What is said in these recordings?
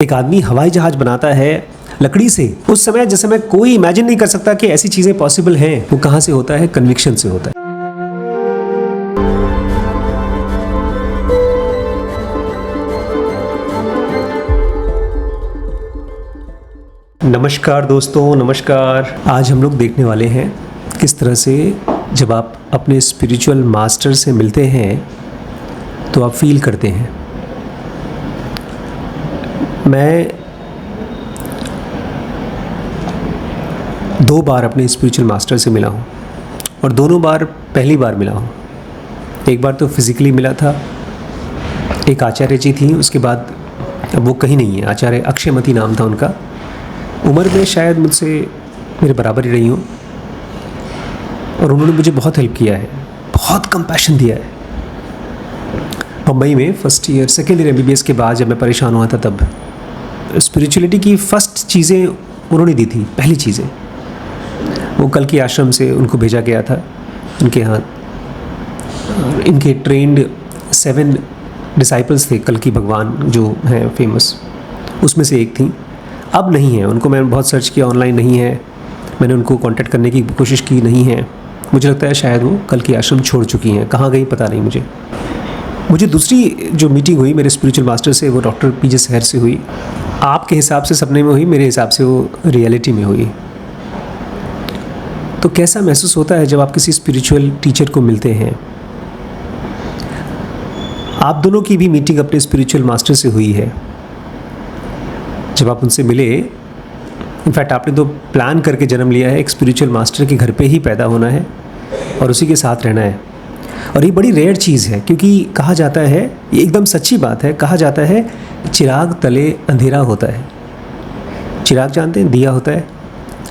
एक आदमी हवाई जहाज बनाता है लकड़ी से, उस समय जिस समय कोई इमेजिन नहीं कर सकता कि ऐसी चीजें पॉसिबल हैं। वो कहाँ से होता है? कन्विक्शन से होता है। नमस्कार दोस्तों, नमस्कार। आज हम लोग देखने वाले हैं किस तरह से जब आप अपने स्पिरिचुअल मास्टर से मिलते हैं तो आप फील करते हैं। मैं 2 बार अपने स्पिरिचुअल मास्टर से मिला हूँ और दोनों बार पहली बार मिला हूँ। एक बार तो फिज़िकली मिला था, एक आचार्य जी थी, उसके बाद अब वो कहीं नहीं है। आचार्य अक्षयमती नाम था उनका। उम्र में शायद मुझसे मेरे बराबर ही रही हूँ और उन्होंने मुझे बहुत हेल्प किया है, बहुत कंपैशन दिया है। मुंबई में first year second year MBBS के बाद जब मैं परेशान हुआ था तब स्पिरिचुअलिटी की फर्स्ट चीज़ें उन्होंने दी थी। पहली चीज़ें वो कल्कि आश्रम से उनको भेजा गया था उनके यहाँ। इनके ट्रेंड 7 डिसाइपल्स थे, कल्कि भगवान जो हैं फेमस, उसमें से एक थी। अब नहीं है, उनको मैंने बहुत सर्च किया, ऑनलाइन नहीं है। मैंने उनको कांटेक्ट करने की कोशिश की, नहीं है। मुझे लगता है शायद वो कल्कि आश्रम छोड़ चुकी हैं, कहाँ गई पता नहीं मुझे दूसरी जो मीटिंग हुई मेरे स्पिरिचुअल मास्टर से वो डॉक्टर PJ सहर से हुई। आपके हिसाब से सपने में हुई, मेरे हिसाब से वो रियलिटी में हुई। तो कैसा महसूस होता है जब आप किसी स्पिरिचुअल टीचर को मिलते हैं? आप दोनों की भी मीटिंग अपने स्पिरिचुअल मास्टर से हुई है। जब आप उनसे मिले, इनफैक्ट आपने तो प्लान करके जन्म लिया है, एक स्पिरिचुअल मास्टर के घर पे ही पैदा होना है और उसी के साथ रहना है। और ये बड़ी रेयर चीज़ है, क्योंकि कहा जाता है, ये एकदम सच्ची बात है, कहा जाता है चिराग तले अंधेरा होता है। चिराग जानते हैं, दिया होता है।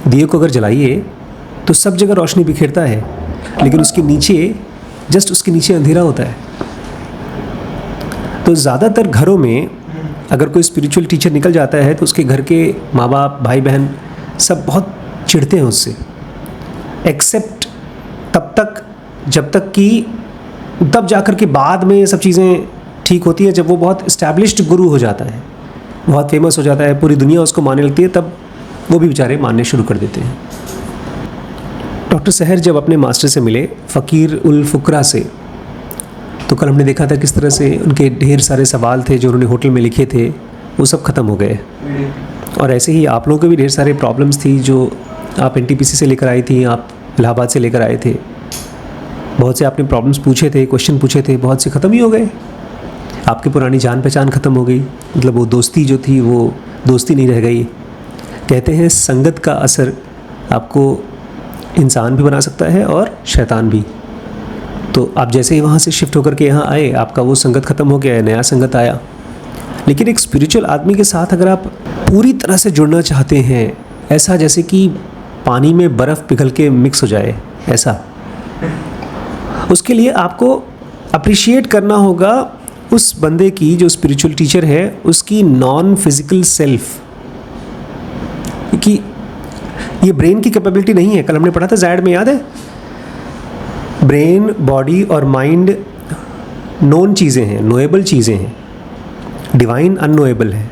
दिए को अगर जलाइए तो सब जगह रोशनी बिखेरता है, लेकिन उसके नीचे, जस्ट उसके नीचे अंधेरा होता है। तो ज़्यादातर घरों में अगर कोई स्पिरिचुअल टीचर निकल जाता है तो उसके घर के माँ बाप, भाई बहन सब बहुत चिढ़ते हैं उससे, एक्सेप्ट तब तक जब तक कि तब जाकर के बाद में ये सब चीज़ें ठीक होती है। जब वो बहुत इस्टेब्लिश्ड गुरु हो जाता है, बहुत फेमस हो जाता है, पूरी दुनिया उसको मानने लगती है, तब वो भी बेचारे मानने शुरू कर देते हैं। डॉक्टर सहर जब अपने मास्टर से मिले फ़कीर उल फुकरा से, तो कल हमने देखा था किस तरह से उनके ढेर सारे सवाल थे जो उन्होंने होटल में लिखे थे, वो सब ख़त्म हो गए। और ऐसे ही आप लोगों के भी ढेर सारे प्रॉब्लम्स थी जो आप NTPC से लेकर आई थी, आप इलाहाबाद से लेकर आए थे। बहुत से आपने प्रॉब्लम्स पूछे थे, क्वेश्चन पूछे थे, बहुत से ख़त्म ही हो गए। आपकी पुरानी जान पहचान ख़त्म हो गई, मतलब वो दोस्ती जो थी वो दोस्ती नहीं रह गई। कहते हैं संगत का असर आपको इंसान भी बना सकता है और शैतान भी। तो आप जैसे ही वहाँ से शिफ्ट होकर के यहाँ आए, आपका वो संगत ख़त्म हो गया है, नया संगत आया। लेकिन एक स्पिरिचुअल आदमी के साथ अगर आप पूरी तरह से जुड़ना चाहते हैं, ऐसा जैसे कि पानी में बर्फ़ पिघल के मिक्स हो जाए, ऐसा, उसके लिए आपको अप्रिशिएट करना होगा उस बंदे की, जो स्पिरिचुअल टीचर है, उसकी नॉन फिजिकल सेल्फ। क्योंकि ये ब्रेन की कैपेबिलिटी नहीं है। कल हमने पढ़ा था ज़ैड में, याद है? ब्रेन, बॉडी और माइंड नोन चीज़ें हैं, नोएबल चीज़ें हैं, डिवाइन अननोएबल है।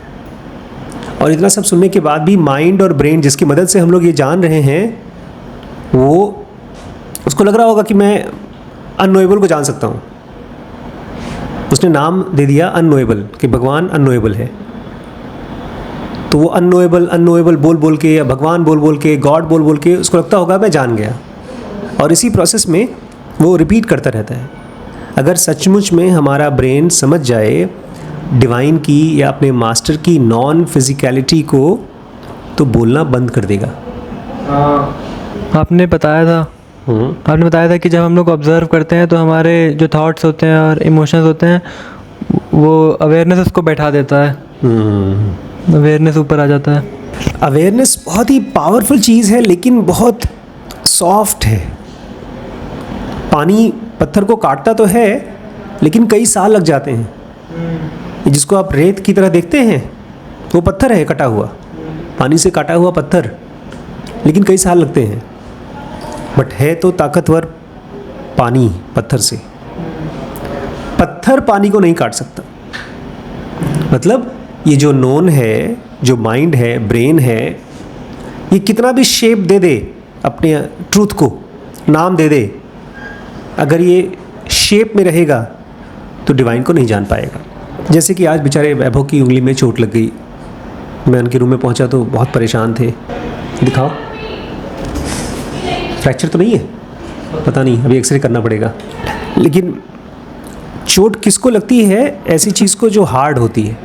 और इतना सब सुनने के बाद भी माइंड और ब्रेन जिसकी मदद से हम लोग ये जान रहे हैं, वो उसको लग रहा होगा कि मैं अननोएबल को जान सकता हूँ। उसने नाम दे दिया अननोएबल, कि भगवान अननोएबल है। तो वो अननोएबल बोल बोल के, या भगवान बोल बोल के, गॉड बोल बोल के उसको लगता होगा मैं जान गया। और इसी प्रोसेस में वो रिपीट करता रहता है। अगर सचमुच में हमारा ब्रेन समझ जाए डिवाइन की या अपने मास्टर की नॉन फिजिकलिटी को, तो बोलना बंद कर देगा। आपने बताया था कि जब हम लोग ऑब्जर्व करते हैं तो हमारे जो थॉट्स होते हैं और इमोशंस होते हैं, वो अवेयरनेस उसको बैठा देता है। अवेयरनेस ऊपर आ जाता है। अवेयरनेस बहुत ही पावरफुल चीज़ है, लेकिन बहुत सॉफ्ट है। पानी पत्थर को काटता तो है, लेकिन कई साल लग जाते हैं। जिसको आप रेत की तरह देखते हैं, वो पत्थर है, कटा हुआ, पानी से काटा हुआ पत्थर, लेकिन कई साल लगते हैं। बट है तो ताकतवर पानी पत्थर से। पत्थर पानी को नहीं काट सकता। मतलब ये जो नोन है, जो माइंड है, ब्रेन है, ये कितना भी शेप दे दे अपने ट्रूथ को, नाम दे दे, अगर ये शेप में रहेगा तो डिवाइन को नहीं जान पाएगा। जैसे कि आज बेचारे वैभव की उंगली में चोट लग गई। मैं उनके रूम में पहुंचा तो बहुत परेशान थे। दिखाओ, फ्रैक्चर तो नहीं है? पता नहीं, अभी एक्सरे करना पड़ेगा। लेकिन चोट किसको लगती है? ऐसी चीज़ को जो हार्ड होती है।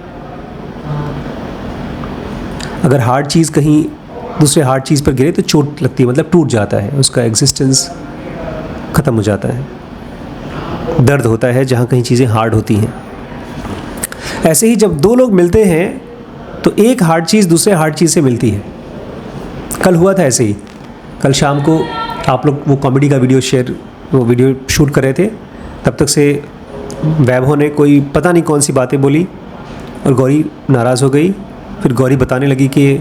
अगर हार्ड चीज़ कहीं दूसरे हार्ड चीज़ पर गिरे तो चोट लगती है, मतलब टूट जाता है, उसका एग्जिस्टेंस ख़त्म हो जाता है। दर्द होता है जहाँ कहीं चीज़ें हार्ड होती हैं। ऐसे ही जब दो लोग मिलते हैं तो एक हार्ड चीज़ दूसरे हार्ड चीज़ से मिलती है। कल हुआ था ऐसे ही। कल शाम को आप लोग वो कॉमेडी का वो वीडियो शूट कर रहे थे, तब तक से वैभव ने कोई पता नहीं कौन सी बातें बोली और गौरी नाराज़ हो गई। फिर गौरी बताने लगी कि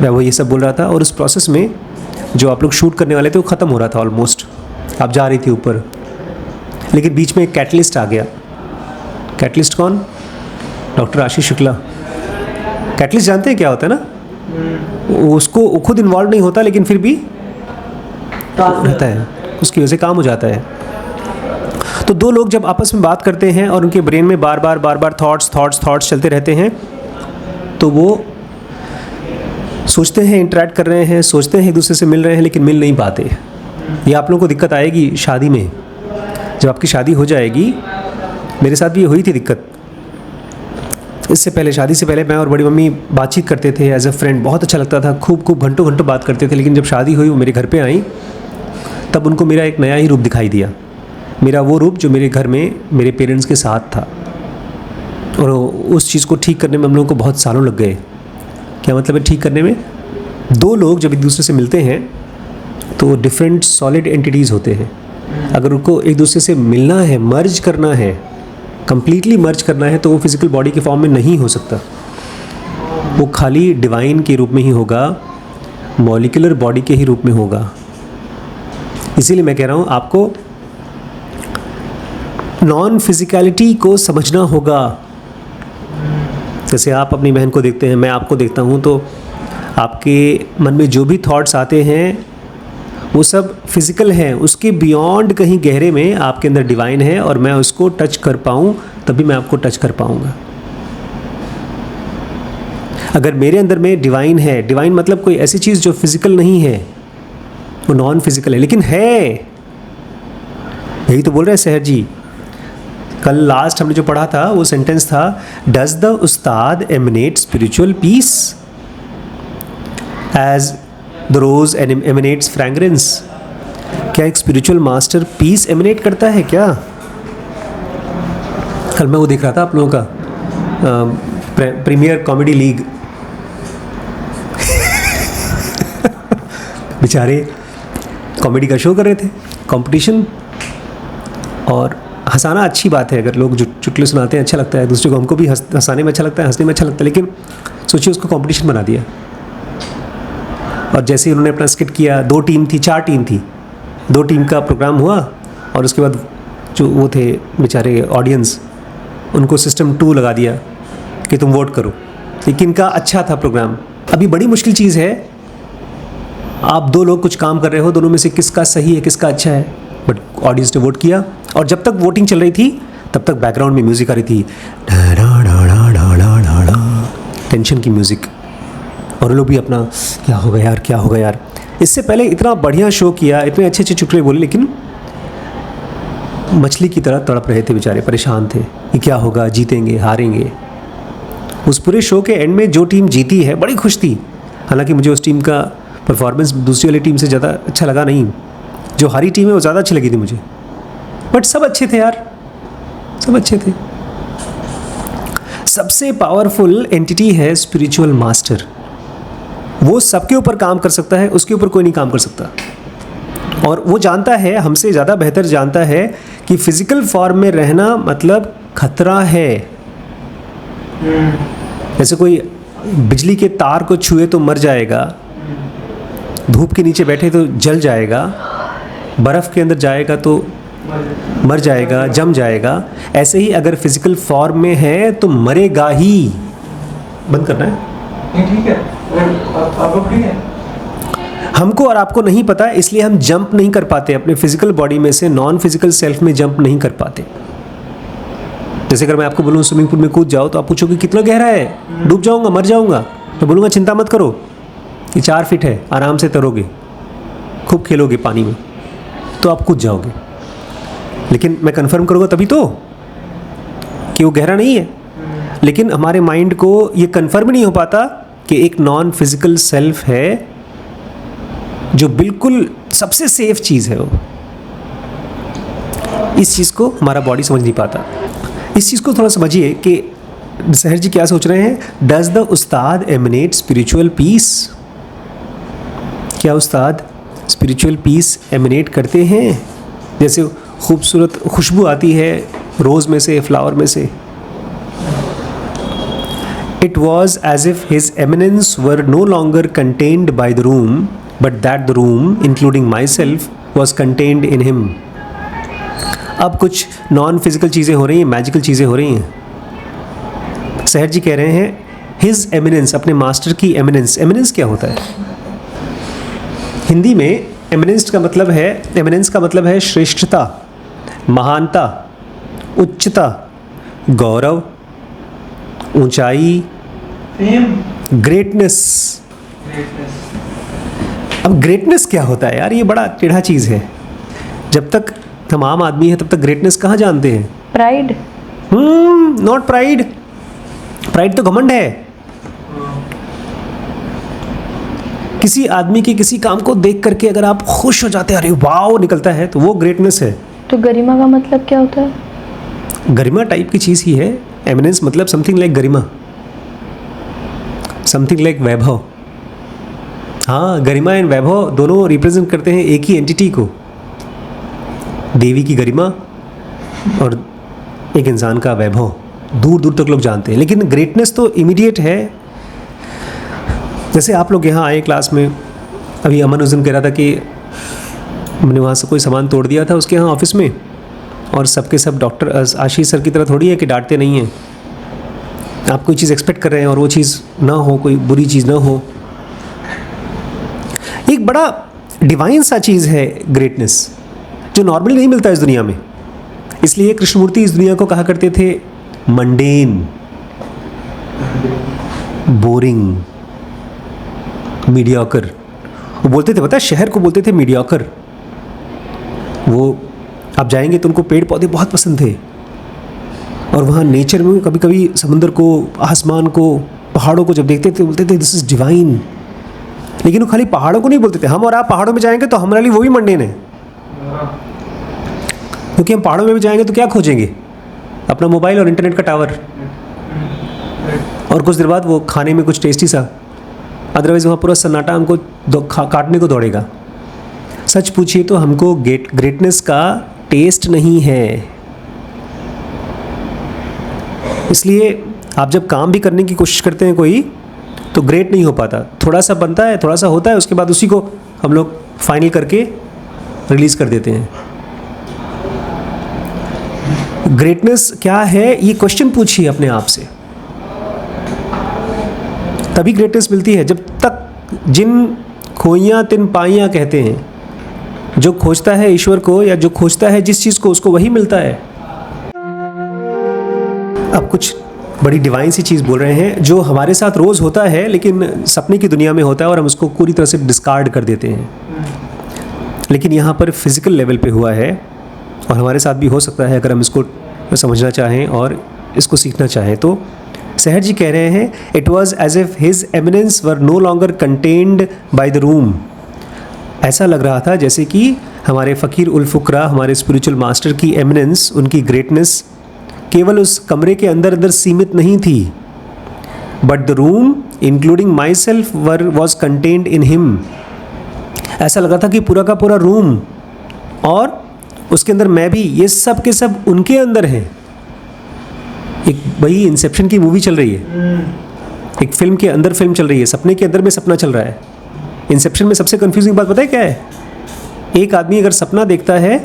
वैभव ये सब बोल रहा था, और उस प्रोसेस में जो आप लोग शूट करने वाले थे वो ख़त्म हो रहा था ऑलमोस्ट। आप जा रही थी ऊपर, लेकिन बीच में एक कैटलिस्ट आ गया। कैटलिस्ट कौन? डॉक्टर आशीष शुक्ला। कैटलिस्ट जानते हैं क्या होता है ना? उसको खुद इन्वॉल्व नहीं होता, लेकिन फिर भी रहता है, उसकी वजह से काम हो जाता है। तो दो लोग जब आपस में बात करते हैं और उनके ब्रेन में बार बार थॉट्स चलते रहते हैं, तो वो सोचते हैं, इंटरेक्ट कर रहे हैं, सोचते हैं एक दूसरे से मिल रहे हैं, लेकिन मिल नहीं पाते। ये आप लोगों को दिक्कत आएगी शादी में। जब आपकी शादी हो जाएगी, मेरे साथ भी ये हुई थी दिक्कत। इससे पहले, शादी से पहले, मैं और बड़ी मम्मी बातचीत करते थे एज अ फ्रेंड, बहुत अच्छा लगता था, खूब घंटों बात करते थे। लेकिन जब शादी हुई, वो मेरे घर पे आई, तब उनको मेरा एक नया ही रूप दिखाई दिया। मेरा वो रूप जो मेरे घर में मेरे पेरेंट्स के साथ था, और उस चीज़ को ठीक करने में हम लोगों को बहुत सालों लग गए। क्या मतलब है ठीक करने में? दो लोग जब एक दूसरे से मिलते हैं तो डिफरेंट सॉलिड एंटिटीज़ होते हैं। अगर उनको एक दूसरे से मिलना है, मर्ज करना है, कंप्लीटली मर्ज करना है, तो वो फिज़िकल बॉडी के फॉर्म में नहीं हो सकता। वो खाली डिवाइन के रूप में ही होगा, मॉलिक्यूलर बॉडी के ही रूप में होगा। इसीलिए मैं कह रहा हूँ आपको नॉन फिजिकलिटी को समझना होगा। जैसे आप अपनी बहन को देखते हैं, मैं आपको देखता हूँ, तो आपके मन में जो भी थॉट्स आते हैं वो सब फिज़िकल हैं। उसके बियॉन्ड कहीं गहरे में आपके अंदर डिवाइन है, और मैं उसको टच कर पाऊँ तभी मैं आपको टच कर पाऊँगा। अगर मेरे अंदर में डिवाइन है, डिवाइन मतलब कोई ऐसी चीज़ जो फिज़िकल नहीं है, वो नॉन फिज़िकल है, लेकिन है। यही तो बोल रहे हैं सहर जी। कल लास्ट हमने जो पढ़ा था वो सेंटेंस था, does the ustad emanate spiritual peace as the rose emanates fragrance. क्या एक स्पिरिचुअल मास्टर पीस एमिनेट करता है क्या? कल मैं वो देख रहा था आप लोगों का प्रीमियर कॉमेडी लीग। बेचारे कॉमेडी का शो कर रहे थे, कंपटीशन। और हंसाना अच्छी बात है, अगर लोग चुटकुले सुनाते हैं अच्छा लगता है, दूसरे को, हमको भी हंसाने में अच्छा लगता है, हंसने में अच्छा लगता है। लेकिन सोचिए उसको कंपटीशन बना दिया। और जैसे ही उन्होंने अपना स्किट किया, 2 टीम थी, 4 टीम थी, 2 टीम का प्रोग्राम हुआ, और उसके बाद जो वो थे बेचारे ऑडियंस, उनको सिस्टम 2 लगा दिया कि तुम वोट करो। लेकिन इनका अच्छा था प्रोग्राम। अभी बड़ी मुश्किल चीज़ है, आप 2 लोग कुछ काम कर रहे हो, दोनों में से किसका सही है, किसका अच्छा है, बट ऑडियंस ने वोट किया। और जब तक वोटिंग चल रही थी तब तक बैकग्राउंड में म्यूज़िक आ रही थी, टेंशन की म्यूज़िक, और लोग भी अपना क्या होगा यार, क्या होगा यार। इससे पहले इतना बढ़िया शो किया, इतने अच्छे अच्छे चुटकुले बोले, लेकिन मछली की तरह तड़प रहे थे बेचारे, परेशान थे कि क्या होगा, जीतेंगे हारेंगे। उस पूरे शो के एंड में जो टीम जीती है बड़ी खुश थी। हालांकि मुझे उस टीम का परफॉर्मेंस दूसरी वाली टीम से ज़्यादा अच्छा लगा नहीं, जो हारी टीम है वो ज़्यादा अच्छी लगी थी मुझे। बट सब अच्छे थे यार, सब अच्छे थे। सबसे पावरफुल एंटिटी है स्पिरिचुअल मास्टर। वो सबके ऊपर काम कर सकता है, उसके ऊपर कोई नहीं काम कर सकता। और वो जानता है, हमसे ज़्यादा बेहतर जानता है कि फिजिकल फॉर्म में रहना मतलब खतरा है। जैसे कोई बिजली के तार को छुए तो मर जाएगा, धूप के नीचे बैठे तो जल जाएगा, बर्फ़ के अंदर जाएगा तो मर जाएगा, जम जाएगा। ऐसे ही अगर फिजिकल फॉर्म में है तो मरेगा ही। बंद करना है? ठीक है, आप लोग ठीक है? हमको और आपको नहीं पता, इसलिए हम जंप नहीं कर पाते अपने फिजिकल बॉडी में से नॉन फिजिकल सेल्फ में जंप नहीं कर पाते। जैसे अगर मैं आपको बोलूँ स्विमिंग पूल में कूद जाओ तो आप पूछोगे कितना गहरा है, डूब जाऊंगा, मर जाऊंगा। तो बोलूँगा चिंता मत करो, ये 4 फीट है, आराम से तैरोगे, खूब खेलोगे पानी में, तो आप कूद जाओगे। लेकिन मैं कंफर्म करूँगा तभी तो कि वो गहरा नहीं है। लेकिन हमारे माइंड को ये कंफर्म नहीं हो पाता कि एक नॉन फिजिकल सेल्फ है जो बिल्कुल सबसे सेफ चीज़ है। वो इस चीज़ को हमारा बॉडी समझ नहीं पाता। इस चीज़ को थोड़ा समझिए कि सहर जी क्या सोच रहे हैं। Does the ustad emanate spiritual piece? क्या उस्ताद स्पिरिचुअल पीस एमिनेट करते हैं? जैसे खूबसूरत खुशबू आती है रोज़ में से, फ्लावर में से। It was as if his eminence were no longer contained by the room, but that the room, including myself, was contained in him. अब कुछ नॉन फिजिकल चीज़ें हो रही हैं, मैजिकल चीज़ें हो रही हैं। सहर जी कह रहे हैं हिज एमिनेंस, अपने मास्टर की एमिनेंस। एमिनेंस क्या होता है? हिंदी में एमिनेंस का मतलब है श्रेष्ठता, महानता, उच्चता, गौरव, ऊंचाई, ग्रेटनेस। अब ग्रेटनेस क्या होता है यार? ये बड़ा टेढ़ा चीज़ है। जब तक हम आम आदमी हैं तब तक ग्रेटनेस कहाँ जानते हैं? प्राइड। Not pride. प्राइड तो घमंड है। किसी आदमी के किसी काम को देख करके अगर आप खुश हो जाते हैं, अरे वाव निकलता है, तो वो ग्रेटनेस है। तो गरिमा का मतलब क्या होता है? गरिमा टाइप की चीज़ ही है। एमिनेंस मतलब समथिंग लाइक गरिमा, समथिंग लाइक वैभव। हाँ, गरिमा एंड वैभव दोनों रिप्रेजेंट करते हैं एक ही एंटिटी को, देवी की गरिमा और एक इंसान का वैभव। दूर दूर तक लोग जानते हैं, लेकिन ग्रेटनेस तो इमीडिएट है। जैसे आप लोग यहाँ आए क्लास में, अभी अमन उस दिन कह रहा था कि हमने वहाँ से कोई सामान तोड़ दिया था उसके यहाँ ऑफिस में, और सबके सब डॉक्टर आशीष सर की तरह थोड़ी है कि डांटते नहीं हैं। आप कोई चीज़ एक्सपेक्ट कर रहे हैं और वो चीज़ ना हो, कोई बुरी चीज़ ना हो। एक बड़ा डिवाइन सा चीज़ है ग्रेटनेस, जो नॉर्मली नहीं मिलता इस दुनिया में। इसलिए कृष्णमूर्ति इस दुनिया को कहा करते थे मंडेन, बोरिंग, मीडियोकर। वो बोलते थे, पता है, शहर को बोलते थे मीडियोकर। वो आप जाएंगे तो उनको पेड़ पौधे बहुत पसंद थे, और वहाँ नेचर में कभी कभी समंदर को, आसमान को, पहाड़ों को जब देखते थे बोलते थे दिस इज़ डिवाइन। लेकिन वो खाली पहाड़ों को नहीं बोलते थे। हम और आप पहाड़ों में जाएंगे तो हमारे लिए वो भी मंडेन है, क्योंकि हम पहाड़ों में भी जाएंगे तो क्या खोजेंगे? अपना मोबाइल और इंटरनेट का टावर, और कुछ देर बाद वो खाने में कुछ टेस्टी सा। अदरवाइज़ वहाँ पूरा सन्नाटा हमको काटने को दौड़ेगा। सच पूछिए तो हमको ग्रेटनेस का टेस्ट नहीं है। इसलिए आप जब काम भी करने की कोशिश करते हैं कोई, तो ग्रेट नहीं हो पाता। थोड़ा सा बनता है, थोड़ा सा होता है, उसके बाद उसी को हम लोग फाइनल करके रिलीज़ कर देते हैं। ग्रेटनेस क्या है, ये क्वेश्चन पूछिए अपने आप से, तभी ग्रेटनेस मिलती है। जब तक जिन खोइयाँ तिन पाइयाँ कहते हैं, जो खोजता है ईश्वर को या जो खोजता है जिस चीज़ को, उसको वही मिलता है। अब कुछ बड़ी डिवाइन सी चीज़ बोल रहे हैं जो हमारे साथ रोज़ होता है, लेकिन सपने की दुनिया में होता है और हम उसको पूरी तरह से डिस्कार्ड कर देते हैं। लेकिन यहाँ पर फिज़िकल लेवल पे हुआ है, और हमारे साथ भी हो सकता है अगर हम इसको समझना चाहें और इसको सीखना चाहें। तो सहर जी कह रहे हैं it was as if his eminence were no longer contained by the room. ऐसा लग रहा था जैसे कि हमारे फ़कीर उल फुकरा, हमारे स्पिरिचुअल मास्टर की एमिनेंस, उनकी ग्रेटनेस केवल उस कमरे के अंदर अंदर सीमित नहीं थी, but the room including my self was contained in him. ऐसा लगा था कि पूरा का पूरा रूम और उसके अंदर मैं भी, ये सब के सब उनके अंदर हैं। एक वही इंसेप्शन की मूवी चल रही है, एक फिल्म के अंदर फिल्म चल रही है, सपने के अंदर में सपना चल रहा है। इंसेप्शन में सबसे कंफ्यूजिंग बात पता है क्या है? एक आदमी अगर सपना देखता है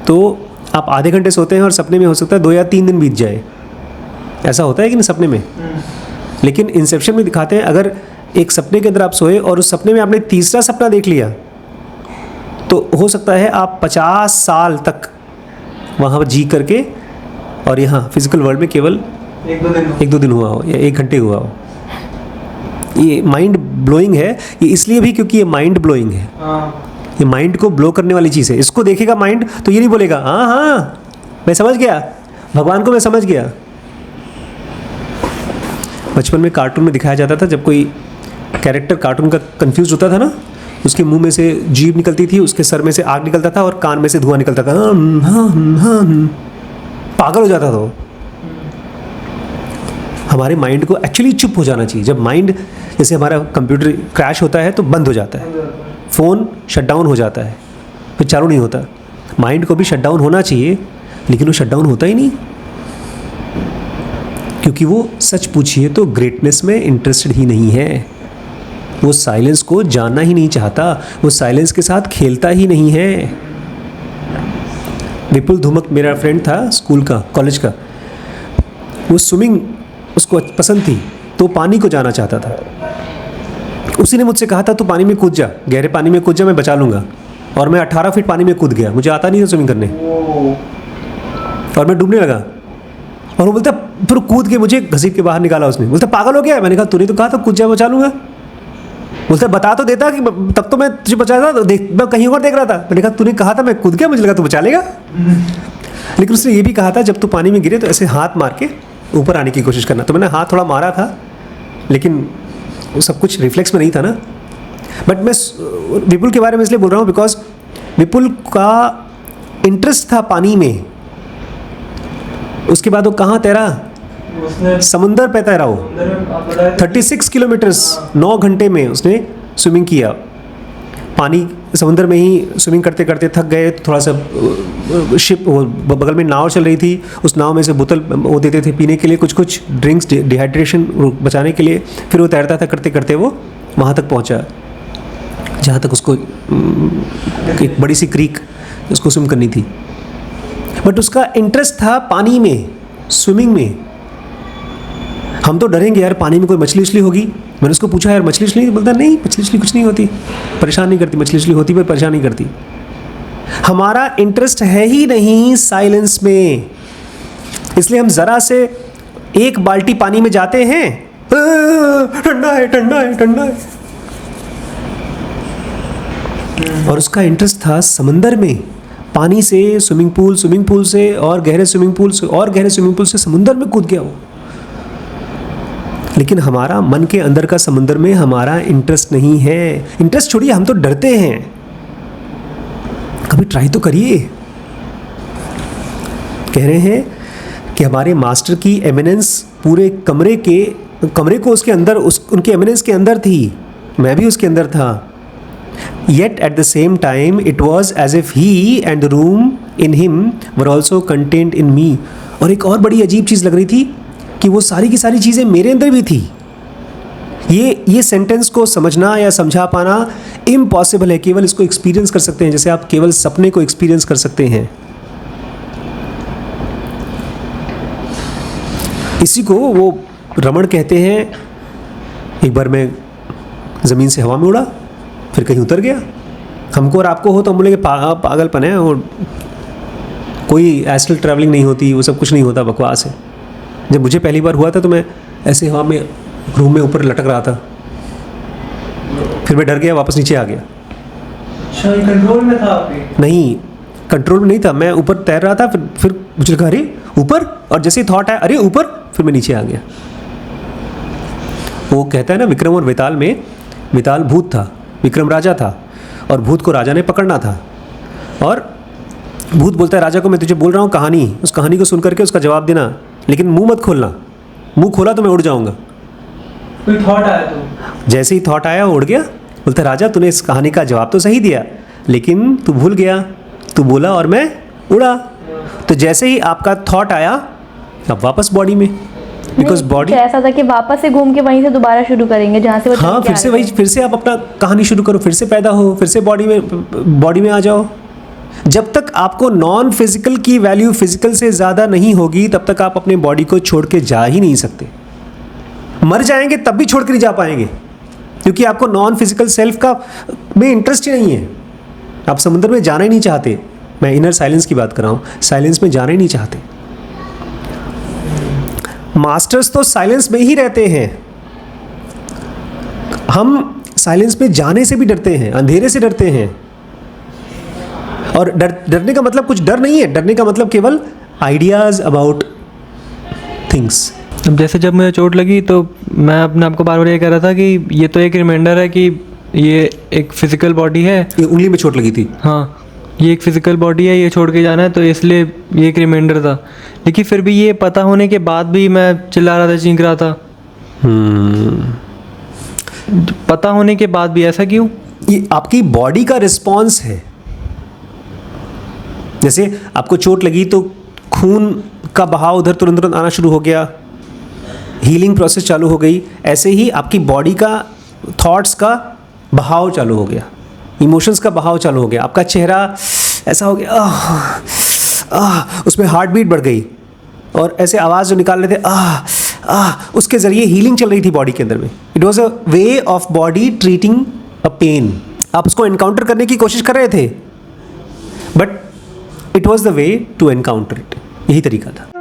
तो आप आधे घंटे सोते हैं और सपने में हो सकता है 2 या 3 दिन बीत जाए। ऐसा होता है कि नहीं सपने में? लेकिन इंसेप्शन में दिखाते हैं अगर एक सपने के अंदर आप सोए और उस सपने में आपने तीसरा सपना देख लिया तो हो सकता है आप 50 साल तक वहाँ जी करके और यहाँ फिजिकल वर्ल्ड में केवल 1-2 दिन हुआ हो या 1 घंटे हुआ हो। ये माइंड ब्लोइंग है, ये इसलिए भी क्योंकि ये माइंड ब्लोइंग है, ये माइंड को ब्लो करने वाली चीज़ है। इसको देखेगा माइंड तो ये नहीं बोलेगा हाँ हाँ मैं समझ गया, भगवान को मैं समझ गया। बचपन में कार्टून में दिखाया जाता था जब कोई कैरेक्टर कार्टून का कंफ्यूज होता था ना, उसके मुंह में से जीभ निकलती थी, उसके सर में से आग निकलता था और कान में से धुआं निकलता था, पागल हो जाता था वो। हमारे माइंड को एक्चुअली चुप हो जाना चाहिए। जब माइंड, जैसे हमारा कंप्यूटर क्रैश होता है तो बंद हो जाता है, फ़ोन शट डाउन हो जाता है, फिर चालू नहीं होता। माइंड को भी शट डाउन होना चाहिए, लेकिन वो शट डाउन होता ही नहीं, क्योंकि वो सच पूछिए तो ग्रेटनेस में इंटरेस्टेड ही नहीं है। वो साइलेंस को जानना ही नहीं चाहता, वो साइलेंस के साथ खेलता ही नहीं है। विपुल धूमक मेरा फ्रेंड था स्कूल का, कॉलेज का, वो स्विमिंग उसको पसंद थी तो पानी को जाना चाहता था। उसी ने मुझसे कहा था तू पानी में कूद जा, गहरे पानी में कूद जा, मैं बचा लूँगा। और मैं 18 फीट पानी में कूद गया, मुझे आता नहीं था स्विमिंग करने और मैं डूबने लगा। और वो बोलता फिर कूद के मुझे घसीट के बाहर निकाला उसने। बोलता पागल हो गया? मैंने कहा तूने तो कहा था कूद जा बचा लूँगा। बोलता बता तो देता कि तब तो मैं तुझे बचाया था, देख मैं कहीं और देख रहा था। मैंने कहा तूने कहा था मैं कूद गया, मुझे लगा तू बचा लेगा। लेकिन उसने ये भी कहा था जब तू पानी में गिरे तो ऐसे हाथ मार के ऊपर आने की कोशिश करना। तो मैंने हाथ थोड़ा मारा था, लेकिन वो सब कुछ रिफ्लेक्स में नहीं था ना। बट मैं विपुल के बारे में इसलिए बोल रहा हूँ बिकॉज विपुल का इंटरेस्ट था पानी में। उसके बाद वो कहाँ तैरा? समुंदर पे तैरा वो 36 किलोमीटर्स 9 घंटे में उसने स्विमिंग किया। पानी समुंदर में ही स्विमिंग करते करते थक गए तो थोड़ा सा शिप, वो बगल में नाव चल रही थी, उस नाव में से बोतल वो देते थे पीने के लिए, कुछ कुछ ड्रिंक्स डिहाइड्रेशन बचाने के लिए। फिर वो तैरता था, करते करते वो वहाँ तक पहुँचा जहाँ तक उसको एक बड़ी सी क्रीक उसको स्विम करनी थी। बट उसका इंटरेस्ट था पानी में, स्विमिंग में। हम तो डरेंगे यार पानी में कोई मछली उछली होगी। मैंने उसको पूछा यार मछली उछली? बोलता नहीं मछली उछली कुछ नहीं होती, परेशान नहीं करती। मछली उछली होती पर परेशान नहीं करती। हमारा इंटरेस्ट है ही नहीं साइलेंस में, इसलिए हम ज़रा से एक बाल्टी पानी में जाते हैं, ठंडा है ठंडा है ठंडा है। और उसका इंटरेस्ट था समंदर में, पानी से स्विमिंग पूल से और गहरे स्विमिंग पूल से और गहरे स्विमिंग पूल से समुंदर में कूद गया वो। लेकिन हमारा मन के अंदर का समुंदर में हमारा इंटरेस्ट नहीं है। इंटरेस्ट छोड़िए, हम तो डरते हैं। कभी ट्राई तो करिए। कह रहे हैं कि हमारे मास्टर की एमिनेंस पूरे कमरे को उसके अंदर, उनके एमिनेंस के अंदर थी। मैं भी उसके अंदर था। Yet at the same time it was as if he and the room in him were also contained in me। और एक और बड़ी अजीब चीज़ लग रही थी कि वो सारी की सारी चीज़ें मेरे अंदर भी थी। ये सेंटेंस को समझना या समझा पाना इम्पॉसिबल है, केवल इसको एक्सपीरियंस कर सकते हैं, जैसे आप केवल सपने को एक्सपीरियंस कर सकते हैं। इसी को वो रमण कहते हैं। एक बार मैं ज़मीन से हवा में उड़ा, फिर कहीं उतर गया। हमको और आपको हो तो हम बोलेंगे पागलपन है, और कोई एस्ट्रल ट्रैवलिंग नहीं होती, वो सब कुछ नहीं होता, बकवास है। जब मुझे पहली बार हुआ था तो मैं ऐसे हवा में रूम में ऊपर लटक रहा था, फिर मैं डर गया, वापस नीचे आ गया। अच्छा, कंट्रोल में था आपके? नहीं, कंट्रोल में नहीं था। मैं ऊपर तैर रहा था, फिर मुझे लगा अरे ऊपर, और जैसे ही थॉट आया अरे ऊपर, फिर मैं नीचे आ गया। वो कहता है ना विक्रम और वेताल में, वेताल भूत था, विक्रम राजा था, और भूत को राजा ने पकड़ना था। और भूत बोलता है राजा को मैं तुझे बोल रहा हूँ कहानी, उस कहानी को सुन करके उसका जवाब देना, लेकिन मुंह मत खोलना, मुंह खोला तो मैं उड़ जाऊँगा। कोई थॉट आया तो? जैसे ही थॉट आया उड़ गया। बोलता राजा तूने इस कहानी का जवाब तो सही दिया, लेकिन तू भूल गया, तू बोला और मैं उड़ा। तो जैसे ही आपका थॉट आया अब वापस बॉडी में, बिकॉज बॉडी ऐसा था कि वापस से घूम के वहीं से दोबारा शुरू करेंगे जहाँ से वो हाँ, फिर से वही, फिर से आप अपना कहानी शुरू करो, फिर से पैदा हो, फिर से बॉडी में आ जाओ। जब तक आपको नॉन फिजिकल की वैल्यू फिजिकल से ज़्यादा नहीं होगी, तब तक आप अपने बॉडी को छोड़ के जा ही नहीं सकते। मर जाएंगे तब भी छोड़ कर नहीं जा पाएंगे, क्योंकि आपको नॉन फिजिकल सेल्फ का में इंटरेस्ट ही नहीं है। आप समुद्र में जाना ही नहीं चाहते। मैं इनर साइलेंस की बात कर रहा हूँ, साइलेंस में जाना ही नहीं चाहते। मास्टर्स तो साइलेंस में ही रहते हैं। हम साइलेंस में जाने से भी डरते हैं, अंधेरे से डरते हैं। और डरने का मतलब कुछ डर नहीं है, डरने का मतलब केवल आइडियाज अबाउट थिंग्स। अब जैसे जब मुझे चोट लगी तो मैं अपने आप को बार बार ये कह रहा था कि ये तो एक रिमाइंडर है कि ये एक फिजिकल बॉडी है। ये उंगली में चोट लगी थी। हाँ, ये एक फिजिकल बॉडी है, ये छोड़ के जाना है, तो इसलिए ये एक रिमाइंडर था। लेकिन फिर भी ये पता होने के बाद भी मैं चिल्ला रहा था, चीख रहा था। पता होने के बाद भी ऐसा क्यों? ये आपकी बॉडी का रिस्पॉन्स है। जैसे आपको चोट लगी तो खून का बहाव उधर तुरंत तुरंत आना शुरू हो गया, हीलिंग प्रोसेस चालू हो गई। ऐसे ही आपकी बॉडी का थॉट्स का बहाव चालू हो गया, इमोशंस का बहाव चालू हो गया। आपका चेहरा ऐसा हो गया, उसमें हार्ट बीट बढ़ गई, और ऐसे आवाज़ जो निकाल रहे थे उसके ज़रिए हीलिंग चल रही थी बॉडी के अंदर में। It was a way of body treating a pain. आप उसको एनकाउंटर करने की कोशिश कर रहे थे, but it was the way to encounter it. यही तरीका था।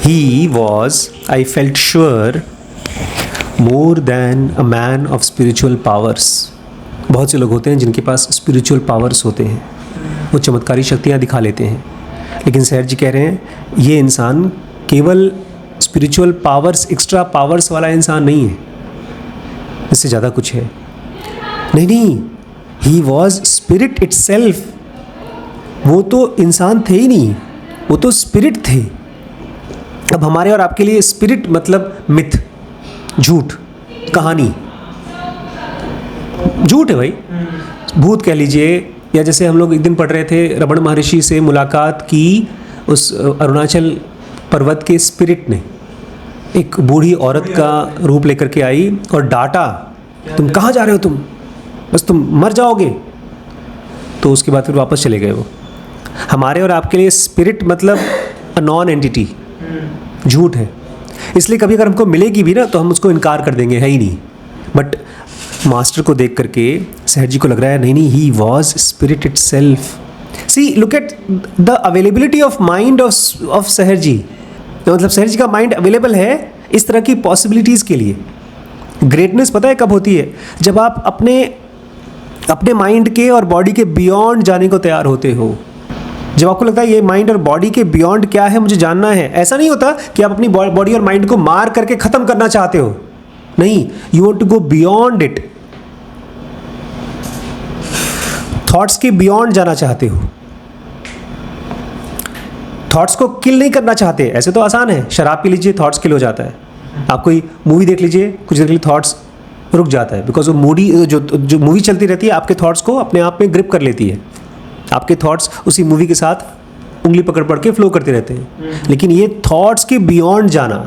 He was, I felt sure, more than a man of spiritual powers. बहुत से लोग होते हैं जिनके पास स्पिरिचुअल पावर्स होते हैं, वो चमत्कारी शक्तियाँ दिखा लेते हैं। लेकिन सैर जी कह रहे हैं ये इंसान केवल स्पिरिचुअल पावर्स, एक्स्ट्रा पावर्स वाला इंसान नहीं है, इससे ज़्यादा कुछ है। नहीं, ही वॉज स्पिरिट इटसेल्फ। वो तो इंसान थे ही नहीं, वो तो स्पिरिट थे। अब हमारे और आपके लिए स्पिरिट मतलब मिथ, झूठ, कहानी, झूठ है भाई, भूत कह लीजिए। या जैसे हम लोग एक दिन पढ़ रहे थे, रमण महर्षि से मुलाकात की उस अरुणाचल पर्वत के स्पिरिट ने। एक बूढ़ी औरत का रूप लेकर के आई और डांटा, तुम कहाँ जा रहे हो, तुम बस तुम मर जाओगे। तो उसके बाद फिर वापस चले गए वो। हमारे और आपके लिए स्पिरिट मतलब अ नॉन एंटिटी, झूठ है। इसलिए कभी अगर हमको मिलेगी भी ना तो हम उसको इनकार कर देंगे, है ही नहीं। बट मास्टर को देख करके सहर जी को लग रहा है नहीं, he was spirit itself. See look at the availability of mind of Sahar ji. मतलब सहर जी का माइंड अवेलेबल है इस तरह की पॉसिबिलिटीज़ के लिए। ग्रेटनेस पता है कब होती है? जब आप अपने माइंड के और बॉडी के बियॉन्ड जाने को तैयार होते हो। जब आपको लगता है ये माइंड और बॉडी के बियॉन्ड क्या है, मुझे जानना है। ऐसा नहीं होता कि आप अपनी बॉडी और माइंड को मार करके ख़त्म करना चाहते हो, नहीं, you want to go beyond it. Thoughts के बियॉन्ड जाना चाहते हो, थॉट्स को किल नहीं करना चाहते। ऐसे तो आसान है, शराब पी लीजिए थॉट्स किल हो जाता है। आप कोई मूवी देख लीजिए, कुछ देर के लिए थॉट्स रुक जाता है, बिकॉज वो जो मूवी चलती रहती है आपके थॉट्स को अपने आप में ग्रिप कर लेती है। आपके थॉट्स उसी मूवी के साथ उंगली पकड़ पकड़ के फ्लो करते रहते हैं। लेकिन ये थॉट्स के बियॉन्ड जाना,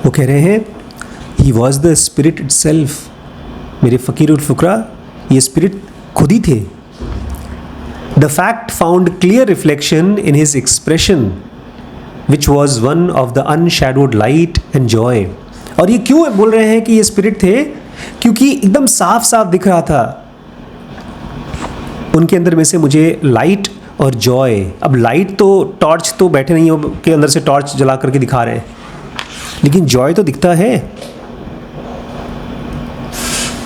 वो कह रहे हैं he was the spirit itself. मेरे फकीर उल फुकरा ये स्पिरिट खुद ही थे। The fact found clear reflection in his expression which was one of the unshadowed light and joy. और ये क्यों बोल रहे हैं कि ये स्पिरिट थे? क्योंकि एकदम साफ साफ दिख रहा था उनके अंदर में से मुझे लाइट और जॉय। अब लाइट तो टॉर्च तो बैठे नहीं हो के अंदर से टॉर्च जला करके दिखा रहे हैं, लेकिन जॉय तो दिखता है,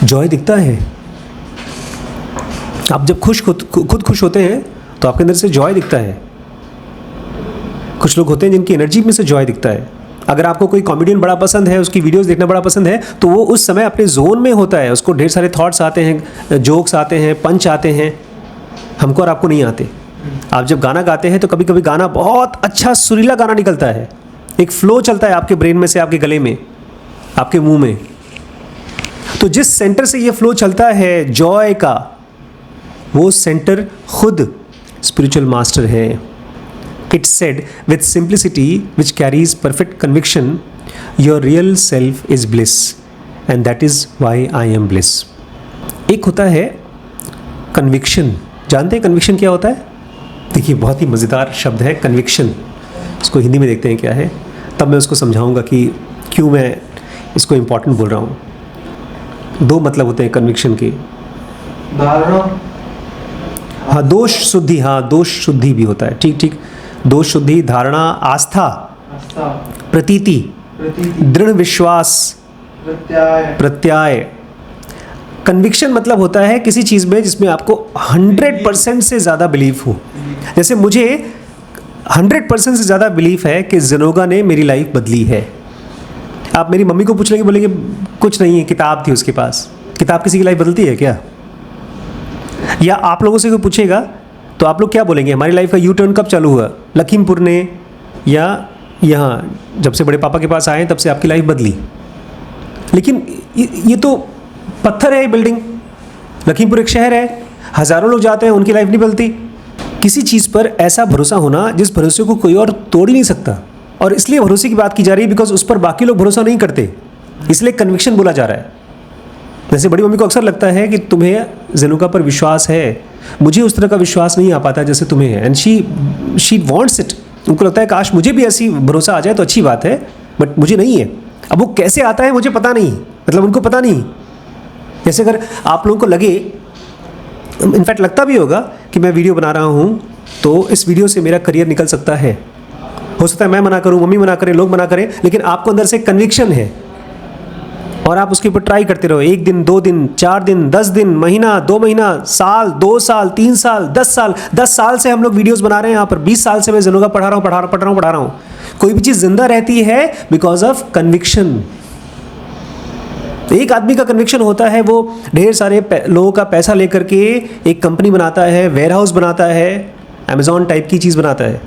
जॉय दिखता है। आप जब खुद खुश होते हैं तो आपके अंदर से जॉय दिखता है। कुछ लोग होते हैं जिनकी एनर्जी में से जॉय दिखता है। अगर आपको कोई कॉमेडियन बड़ा पसंद है, उसकी वीडियोस देखना बड़ा पसंद है, तो वो उस समय अपने जोन में होता है, उसको ढेर सारे थॉट्स आते हैं, जोक्स आते हैं, पंच आते हैं। हमको और आपको नहीं आते। आप जब गाना गाते हैं तो कभी कभी गाना बहुत अच्छा सुरीला गाना निकलता है, एक फ्लो चलता है आपके ब्रेन में से आपके गले में, आपके मुंह में। तो जिस सेंटर से ये फ्लो चलता है जॉय का, वो सेंटर खुद स्पिरिचुअल मास्टर है। It said with simplicity which carries perfect conviction, your real self is bliss and that is why I am bliss. एक होता है कन्विक्शन। जानते हैं कन्विक्शन क्या होता है? देखिए बहुत ही मज़ेदार शब्द है कन्विक्शन। इसको हिंदी में देखते हैं क्या है। तब मैं उसको समझाऊंगा कि क्यों मैं इसको इम्पोर्टेंट बोल रहा हूँ। 2 मतलब होते हैं कन्विक्शन के। हाँ, दोष शुद्धि, हाँ दोष शुद्धि भी होता है, ठीक ठीक। दोष शुद्धि, धारणा, आस्था, प्रतीति, दृढ़ विश्वास, प्रत्यय। कन्विक्शन मतलब होता है किसी चीज़ में जिसमें आपको 100% से ज़्यादा बिलीफ हो। जैसे मुझे 100% से ज़्यादा बिलीफ है कि ज़ेनोगा ने मेरी लाइफ बदली है। आप मेरी मम्मी को पूछ लेंगे, बोलेंगे कुछ नहीं है, किताब थी उसके पास। किताब किसी की लाइफ बदलती है क्या? या आप लोगों से कोई पूछेगा तो आप लोग क्या बोलेंगे, हमारी लाइफ का यू टर्न कब चालू हुआ? लखीमपुर ने, या यहाँ जब से बड़े पापा के पास आए तब से आपकी लाइफ बदली। लेकिन ये तो पत्थर है, बिल्डिंग। लखीमपुर एक शहर है, हज़ारों लोग जाते हैं, उनकी लाइफ नहीं बदलती। किसी चीज़ पर ऐसा भरोसा होना जिस भरोसे को कोई और तोड़ ही नहीं सकता। और इसलिए भरोसे की बात की जा रही है बिकॉज उस पर बाकी लोग भरोसा नहीं करते, इसलिए कन्विक्शन बोला जा रहा है। जैसे बड़ी मम्मी को अक्सर लगता है कि तुम्हें ज़ेनोगा पर विश्वास है, मुझे उस तरह का विश्वास नहीं आ पाता जैसे तुम्हें है, एंड शी वांट्स इट। उनको लगता है काश मुझे भी ऐसी भरोसा आ जाए तो अच्छी बात है, बट मुझे नहीं है। अब वो कैसे आता है मुझे पता नहीं, मतलब उनको पता नहीं। जैसे अगर आप लोगों को लगे, इनफैक्ट लगता भी होगा कि मैं वीडियो बना रहा हूँ तो इस वीडियो से मेरा करियर निकल सकता है, हो सकता है मैं मना करूँ, मम्मी मना करें, लोग मना करें, लेकिन आपको अंदर से कन्विक्शन है और आप उसके ऊपर ट्राई करते रहो। 1 दिन, 2 दिन, 4 दिन, 10 दिन, महीना, 2 महीना, साल, 2 साल, 3 साल, 10 साल। 10 साल से हम लोग वीडियोस बना रहे हैं यहाँ पर। 20 साल से मैं ज़ेनोगा पढ़ा रहा हूँ। कोई भी चीज़ जिंदा रहती है बिकॉज ऑफ कन्विक्शन। एक आदमी का कन्विक्शन होता है, वो ढेर सारे लोगों का पैसा लेकर के एक कंपनी बनाता है, वेयर हाउस बनाता है, अमेजॉन टाइप की चीज़ बनाता है।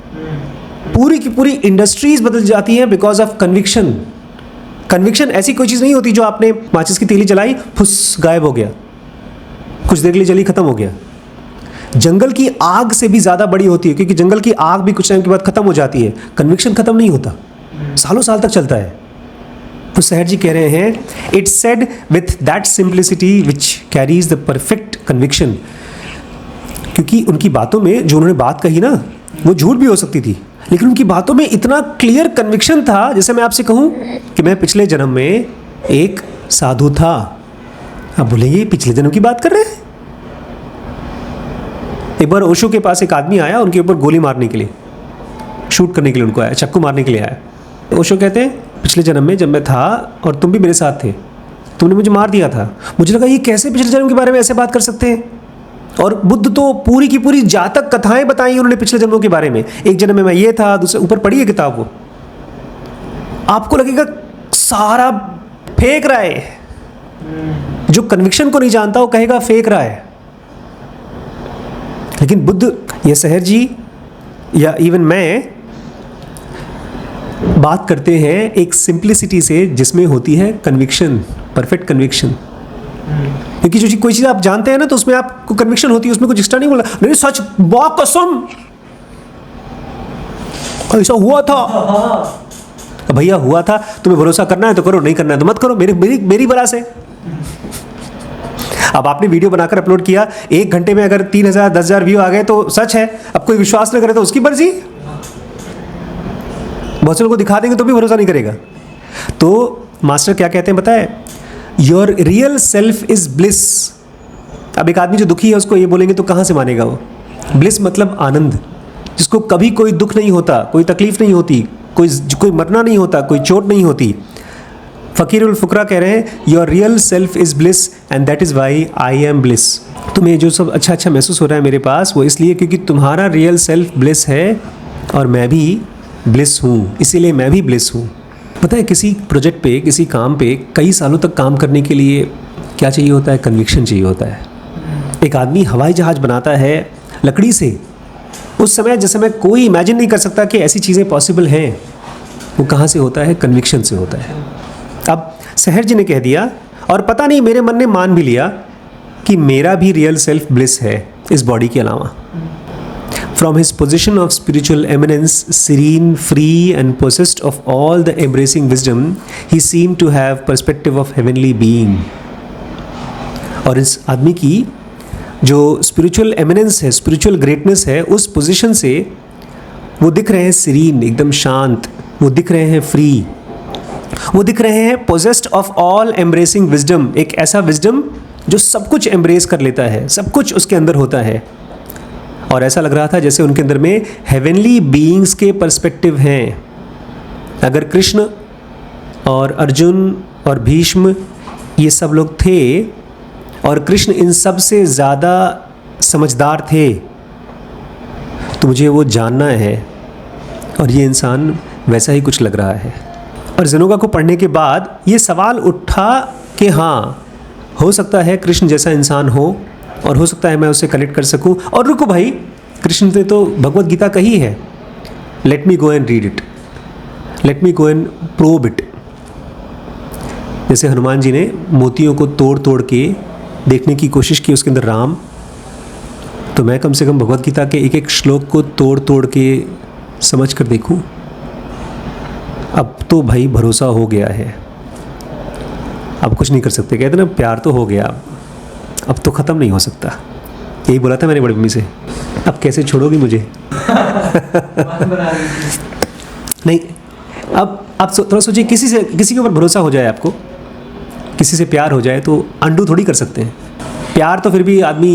पूरी की पूरी इंडस्ट्रीज बदल जाती हैं बिकॉज ऑफ कन्विक्शन। कन्विक्शन ऐसी कोई चीज़ नहीं होती जो आपने माचिस की तीली जलाई, फुस, गायब हो गया, कुछ देर के लिए जली, खत्म हो गया। जंगल की आग से भी ज़्यादा बड़ी होती है, क्योंकि जंगल की आग भी कुछ टाइम के बाद खत्म हो जाती है। कन्विक्शन खत्म नहीं होता, सालों साल तक चलता है। तो सहर जी कह रहे हैं, it's said with that simplicity which carries the perfect conviction. क्योंकि उनकी बातों में जो उन्होंने बात कही ना, वो झूठ भी हो सकती थी, लेकिन उनकी बातों में इतना क्लियर कन्विक्शन था। जैसे मैं आपसे कहूँ कि मैं पिछले जन्म में एक साधु था, आप बोलेंगे पिछले जन्म की बात कर रहे हैं? एक बार ओशो के पास एक आदमी आया, उनके ऊपर गोली मारने के लिए, शूट करने के लिए उनको आया, चाकू मारने के लिए आया। ओशो कहते हैं पिछले जन्म में जब मैं था और तुम भी मेरे साथ थे, तुमने मुझे मार दिया था। मुझे लगा ये कैसे पिछले जन्म के बारे में ऐसे बात कर सकते हैं। और बुद्ध तो पूरी की पूरी जातक कथाएं बताई उन्होंने पिछले जन्मों के बारे में। एक जन्म में मैं ये था, दूसरे ऊपर पढ़ी है किताब, वो आपको लगेगा सारा फेक रहा है। जो कन्विक्शन को नहीं जानता वो कहेगा फेक रहा है। लेकिन बुद्ध या सहर जी या इवन मैं बात करते हैं एक सिंप्लिसिटी से जिसमें होती है कन्विक्शन, परफेक्ट कन्विक्शन। क्योंकि जो कोई चीज़ आप जानते हैं ना तो उसमें आपको कन्विक्शन होती है, उसमें कुछ एक्स्ट्रा नहीं बोला, नहीं सच, बहुत कसम, ऐसा हुआ था। भैया हुआ था, तुम्हें भरोसा करना है तो करो, नहीं करना है तो मत करो, मेरी बरा से। अब आपने वीडियो बनाकर अपलोड किया, 1 घंटे में अगर 3000 10,000 व्यू आ गए तो सच है। अब कोई विश्वास न करे तो उसकी मर्जी। बहुत से लोगों को दिखा देंगे तो भी भरोसा नहीं करेगा। तो मास्टर क्या कहते हैं बताए, your real self is bliss. अब एक आदमी जो दुखी है उसको ये बोलेंगे तो कहाँ से मानेगा वो? ब्लिस मतलब आनंद, जिसको कभी कोई दुख नहीं होता, कोई तकलीफ नहीं होती, कोई मरना नहीं होता, कोई चोट नहीं होती। फ़कीर उल फुकरा कह रहे हैं your real self is bliss and that is why I am bliss. तुम्हें जो सब अच्छा अच्छा महसूस हो रहा है मेरे पास, वो इसलिए क्योंकि तुम्हारा रियल सेल्फ ब्लिस है और मैं भी ब्लिस हूँ, इसीलिए मैं भी ब्लिस हूँ। पता है किसी प्रोजेक्ट पे, किसी काम पे कई सालों तक काम करने के लिए क्या चाहिए होता है? कन्विक्शन चाहिए होता है। एक आदमी हवाई जहाज़ बनाता है लकड़ी से, उस समय जिस समय कोई इमेजिन नहीं कर सकता कि ऐसी चीज़ें पॉसिबल हैं, वो कहाँ से होता है? कन्विक्शन से होता है। अब सहर जी ने कह दिया और पता नहीं मेरे मन ने मान भी लिया कि मेरा भी रियल सेल्फ ब्लिस है इस बॉडी के अलावा। From his position of spiritual eminence, serene, free and possessed of all the embracing wisdom, he seemed to have perspective of heavenly being. और इस आदमी की जो spiritual eminence है, spiritual greatness है, उस position से वो दिख रहे हैं सीरीन, एकदम शांत, वो दिख रहे हैं फ्री, वो दिख रहे हैं possessed of all embracing wisdom, एक ऐसा विजडम जो सब कुछ एम्ब्रेस कर लेता है, सब कुछ उसके अंदर होता है। और ऐसा लग रहा था जैसे उनके अंदर में हेवनली बीइंग्स के पर्सपेक्टिव हैं। अगर कृष्ण और अर्जुन और भीष्म ये सब लोग थे और कृष्ण इन सब से ज़्यादा समझदार थे, तो मुझे वो जानना है। और ये इंसान वैसा ही कुछ लग रहा है। और ज़ेनोगा को पढ़ने के बाद ये सवाल उठा कि हाँ, हो सकता है कृष्ण जैसा इंसान हो और हो सकता है मैं उससे कनेक्ट कर सकूं। और रुको भाई, कृष्ण ने तो भगवत गीता कही है, let me go and read it, let me go and probe it. जैसे हनुमान जी ने मोतियों को तोड़ तोड़ के देखने की कोशिश की उसके अंदर राम, तो मैं कम से कम भगवत गीता के एक एक श्लोक को तोड़ तोड़ के समझ कर देखूं। अब तो भाई भरोसा हो गया है, अब कुछ नहीं कर सकते। कहते ना प्यार तो हो गया, अब तो ख़त्म नहीं हो सकता। यही बोला था मैंने बड़ी मम्मी से, अब कैसे छोड़ोगी मुझे? नहीं, अब आप थोड़ा सोचिए, किसी के ऊपर भरोसा हो जाए आपको, किसी से प्यार हो जाए तो अंडू थोड़ी कर सकते हैं। प्यार तो फिर भी आदमी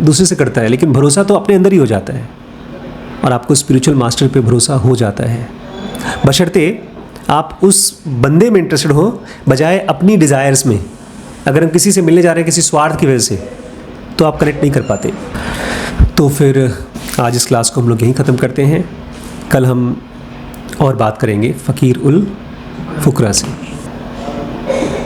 दूसरे से करता है, लेकिन भरोसा तो अपने अंदर ही हो जाता है। और आपको स्पिरिचुअल मास्टर पे भरोसा हो जाता है, बशर्ते आप उस बंदे में इंटरेस्टेड हो बजाय अपनी डिज़ायर्स में। अगर हम किसी से मिलने जा रहे हैं किसी स्वार्थ की वजह से, तो आप कनेक्ट नहीं कर पाते। तो फिर आज इस क्लास को हम लोग यहीं ख़त्म करते हैं। कल हम और बात करेंगे फ़कीर उल फ़ुकरा से।